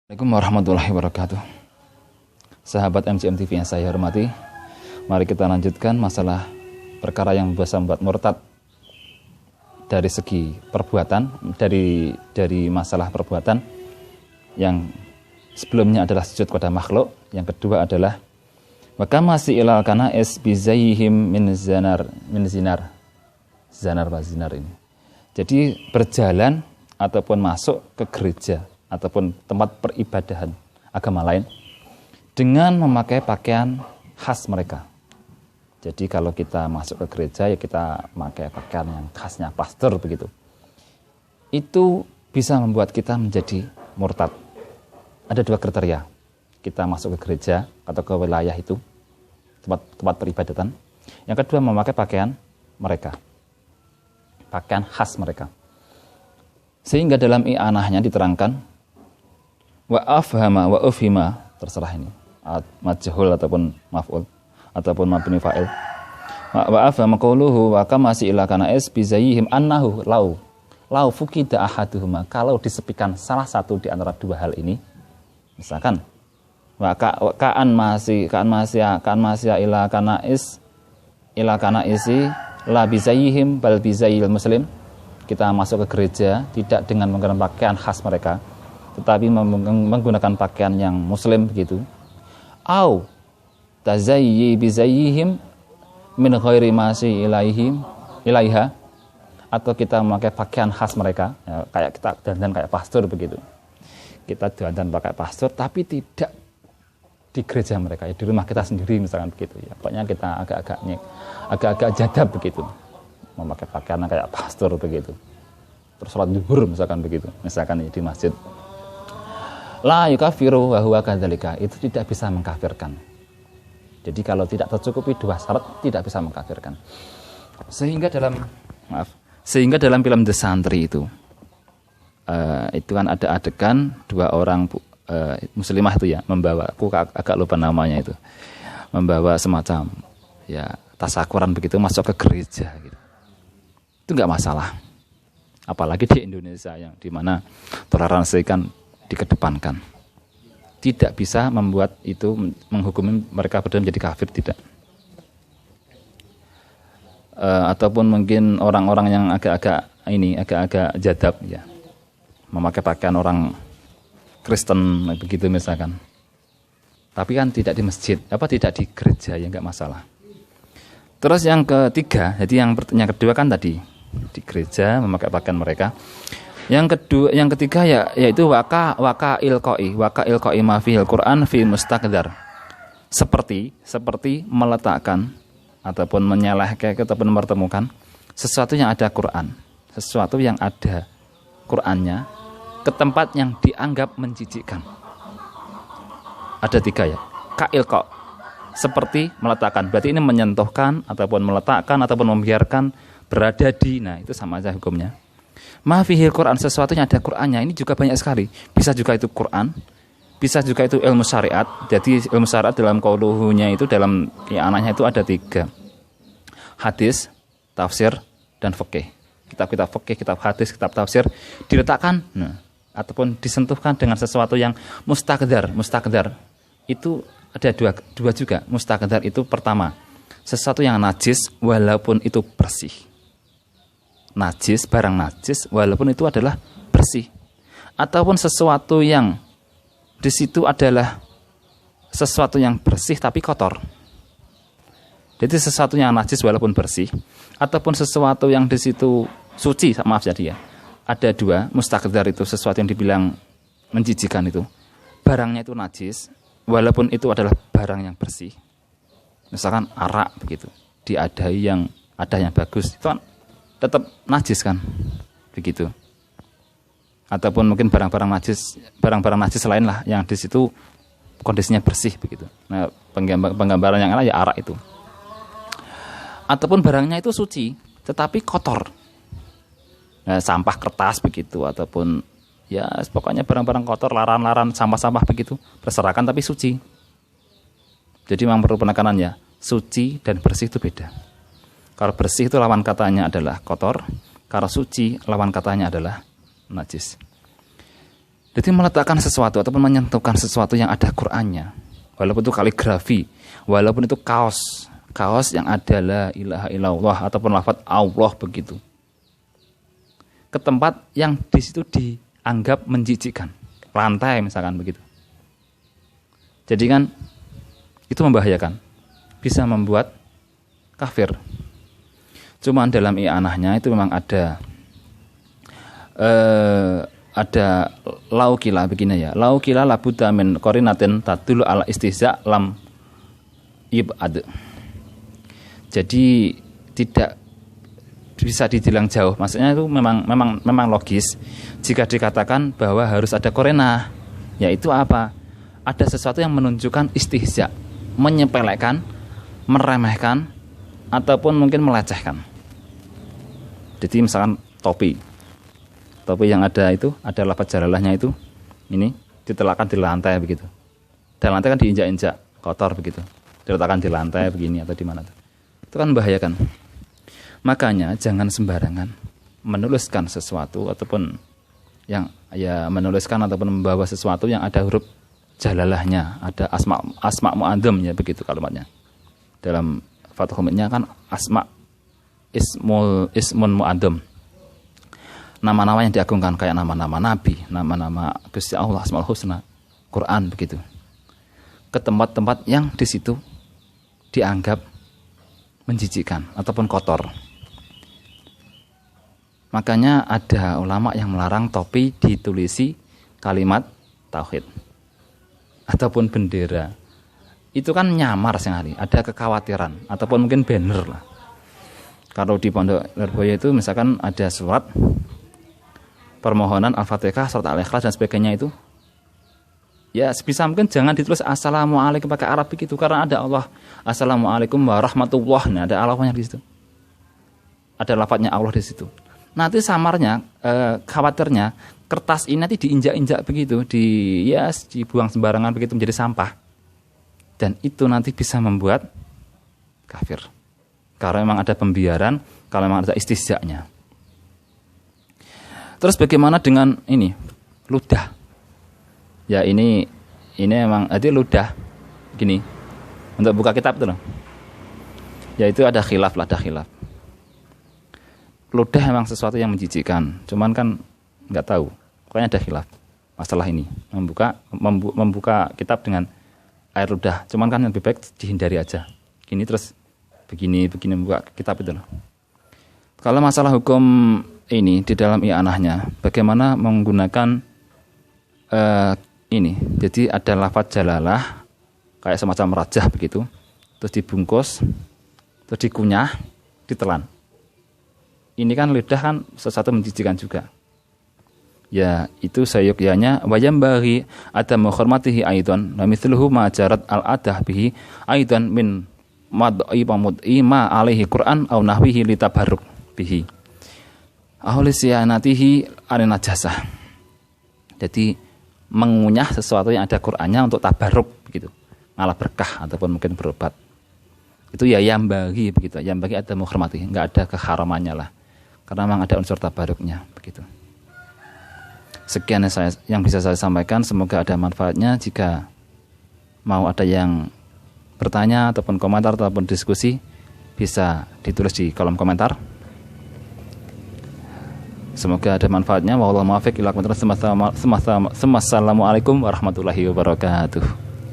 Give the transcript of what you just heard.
Assalamualaikum warahmatullahi wabarakatuh. Sahabat MCM TV yang saya hormati, mari kita lanjutkan masalah perkara yang bisa membuat murtad dari segi perbuatan, dari masalah perbuatan yang sebelumnya adalah sujud kepada makhluk, yang kedua adalah wa kama ilal kana'is bi zayyihim min zinar ini. Jadi berjalan ataupun masuk ke gereja ataupun tempat peribadahan agama lain dengan memakai pakaian khas mereka. Jadi kalau kita masuk ke gereja ya kita memakai pakaian yang khasnya pastor begitu. Itu bisa membuat kita menjadi murtad. Ada dua kriteria. Kita masuk ke gereja atau ke wilayah itu, tempat peribadatan. Yang kedua memakai pakaian mereka. Pakaian khas mereka. Sehingga dalam i'anahnya diterangkan wa afhama wa ufhima, terserah ini majhul ataupun maf'ul ataupun mabni fa'il. Wa afhama qawluhu wa kama ila kana'is bi zayyihim annahu lau fukida ahaduhuma, kalau disepikan salah satu di antara dua hal ini, misalkan wa ka'an masya ila kana'isi la bi zayyihim bal bi zayyil muslim, kita masuk ke gereja tidak dengan menggunakan pakaian khas mereka tetapi menggunakan pakaian yang muslim begitu. Au tazayyi bizayyihim min ghairi masyi ilaiha, atau kita memakai pakaian khas mereka ya, kayak kita dandan kayak pastor begitu. Kita dandan pakai pastor tapi tidak di gereja mereka, ya di rumah kita sendiri misalkan begitu ya. Pokoknya kita agak-agak jadab begitu. Memakai pakaian kayak pastor begitu. Terus sholat zuhur misalkan begitu. Misalkan di masjid. La yukafiru wa huwa kadzalika, itu tidak bisa mengkafirkan. Jadi kalau tidak tercukupi dua syarat tidak bisa mengkafirkan. Sehingga dalam film The Santri itu kan ada adegan dua orang muslimah itu ya membawa, aku agak lupa namanya itu, membawa semacam ya tasyakuran begitu masuk ke gereja gitu. Itu enggak masalah. Apalagi di Indonesia yang dimana toleransi kan dikedepankan. Tidak bisa membuat itu menghukumi mereka berdua menjadi kafir, tidak. Ataupun mungkin orang-orang yang agak-agak jadab ya, memakai pakaian orang Kristen begitu misalkan. Tapi kan tidak di masjid, tidak di gereja, ya enggak masalah. Terus yang ketiga, jadi yang kedua kan tadi di gereja memakai pakaian mereka. Yang ketiga yaitu waka ilqai ma fil Quran fi mustaqdar. Seperti meletakkan ataupun menyelehkan ataupun mempertemukan sesuatu yang ada Quran, sesuatu yang ada Qurannya ke tempat yang dianggap menjijikkan. Ada tiga ya. Ka ilqa, seperti meletakkan. Berarti ini menyentuhkan ataupun meletakkan ataupun membiarkan berada di, nah itu sama aja hukumnya. Ma fihil Quran, sesuatu yang ada Qurannya, ini juga banyak sekali. Bisa juga itu Quran, bisa juga itu ilmu syariat. Jadi ilmu syariat dalam qauluhunya itu, dalam anaknya itu ada tiga: hadis, tafsir, dan fikih. Kitab-kitab fikih, kitab hadis, kitab tafsir diletakkan, ataupun disentuhkan dengan sesuatu yang mustaqdar. Mustaqdar itu ada dua juga. Mustaqdar itu pertama, sesuatu yang najis walaupun itu bersih. Najis, barang najis walaupun itu adalah bersih. Ataupun sesuatu yang di situ adalah sesuatu yang bersih tapi kotor. Jadi sesuatu yang najis walaupun bersih, ataupun sesuatu yang di situ suci, maaf jadi ya. Ada dua, mustaqdar itu sesuatu yang dibilang menjijikan itu. Barangnya itu najis walaupun itu adalah barang yang bersih. Misalkan arak begitu, diadai yang ada yang bagus, itu kan tetap najis kan, begitu. Ataupun mungkin barang-barang najis lain lah yang di situ kondisinya bersih begitu. Nah, penggambaran yang lain ya arak itu. Ataupun barangnya itu suci tetapi kotor. Nah, sampah kertas begitu, ataupun ya pokoknya barang-barang kotor, laran-laran, sampah-sampah begitu, berserakan tapi suci. Jadi memang perlu penekanan ya, suci dan bersih itu beda. Kalau bersih itu lawan katanya adalah kotor, kalau suci lawan katanya adalah najis. Jadi meletakkan sesuatu ataupun menyentuhkan sesuatu yang ada Qur'annya, walaupun itu kaligrafi, walaupun itu kaos yang ada la ilaha illallah ataupun lafaz Allah begitu, ke tempat yang di situ dianggap menjijikkan, lantai misalkan begitu. Jadi kan itu membahayakan, bisa membuat kafir. Cuman dalam i'anahnya itu memang ada laukila begini ya. Laukila labudda min qarinatin tadullu ala istihza lam ibad. Jadi tidak bisa dibilang jauh. Maksudnya itu memang logis jika dikatakan bahwa harus ada korena. Yaitu apa? Ada sesuatu yang menunjukkan istihza, menyepelekan, meremehkan, ataupun mungkin melecehkan. Jadi misalkan topi yang ada itu, ada lafaz jalalahnya itu, ini diletakkan di lantai begitu. Dan lantai kan diinjak-injak, kotor begitu. Diletakkan di lantai begini atau di mana. Itu kan membahayakan. Makanya jangan sembarangan menuliskan sesuatu ataupun yang menuliskan ataupun membawa sesuatu yang ada huruf jalalahnya, ada asma mu'adzam ya begitu kalimatnya. Dalam Fathul Mu'innya kan asma ismun mu'adzam. Nama-nama yang diagungkan kayak nama-nama nabi, nama-nama Gusti Allah, Asmaul Husna, Quran begitu. Ke tempat-tempat yang di situ dianggap menjijikkan ataupun kotor. Makanya ada ulama yang melarang topi ditulisi kalimat tauhid ataupun bendera. Itu kan nyamar sekali, ada kekhawatiran ataupun mungkin banner lah. Kalau di Pondok Lirboyo itu misalkan ada surat permohonan Al-Fatihah, surat Al-Ikhlas dan sebagainya itu, ya sebisa mungkin jangan ditulis Assalamualaikum pakai Arab begitu, karena ada Allah Assalamualaikum warahmatullahi, nah ada Allahnya di situ, ada lafadznya Allah di situ. Nanti samarnya, khawatirnya kertas ini nanti diinjak-injak begitu, dibuang sembarangan begitu menjadi sampah, dan itu nanti bisa membuat kafir. Karena memang ada pembiaran, kalau memang ada istihza'nya. Terus bagaimana dengan ini ludah? Ya ini memang ada ludah gini untuk buka kitab itu loh. Ya itu ada khilaf. Ludah memang sesuatu yang menjijikkan. Cuman kan nggak tahu. Pokoknya ada khilaf masalah ini. Membuka kitab dengan air ludah. Cuman kan lebih baik dihindari aja. Gini terus begini membuka kitab itu loh. Kalau masalah hukum ini di dalam i'anahnya, bagaimana menggunakan ini. Jadi ada lafaz jalalah kayak semacam rajah begitu, terus dibungkus, terus dikunyah, ditelan. Ini kan lidah kan sesuatu menjijikkan juga. Ya, itu sayyukyanya wayam bagi ada menghormatihi aidan wa mithluhu ma jarat al-adah bihi aidan min mad'i wa mud'i ma alaihi Qur'an au nahwihi litabarruk bihi. Ahulisianatihi aninajasah. Jadi mengunyah sesuatu yang ada Qur'annya untuk tabarruk begitu, ngalah berkah ataupun mungkin berobat. Itu ya yang bagi begitu. Yang bagi ada menghormati, enggak ada keharamannya lah. Karena memang ada unsur tabarruknya begitu. Sekian yang bisa saya sampaikan, semoga ada manfaatnya. Jika mau ada yang bertanya ataupun komentar ataupun diskusi, bisa ditulis di kolom komentar. Semoga ada manfaatnya. Wallahu muwaffiq ila aqwamit thoriq. Assalamualaikum warahmatullahi wabarakatuh.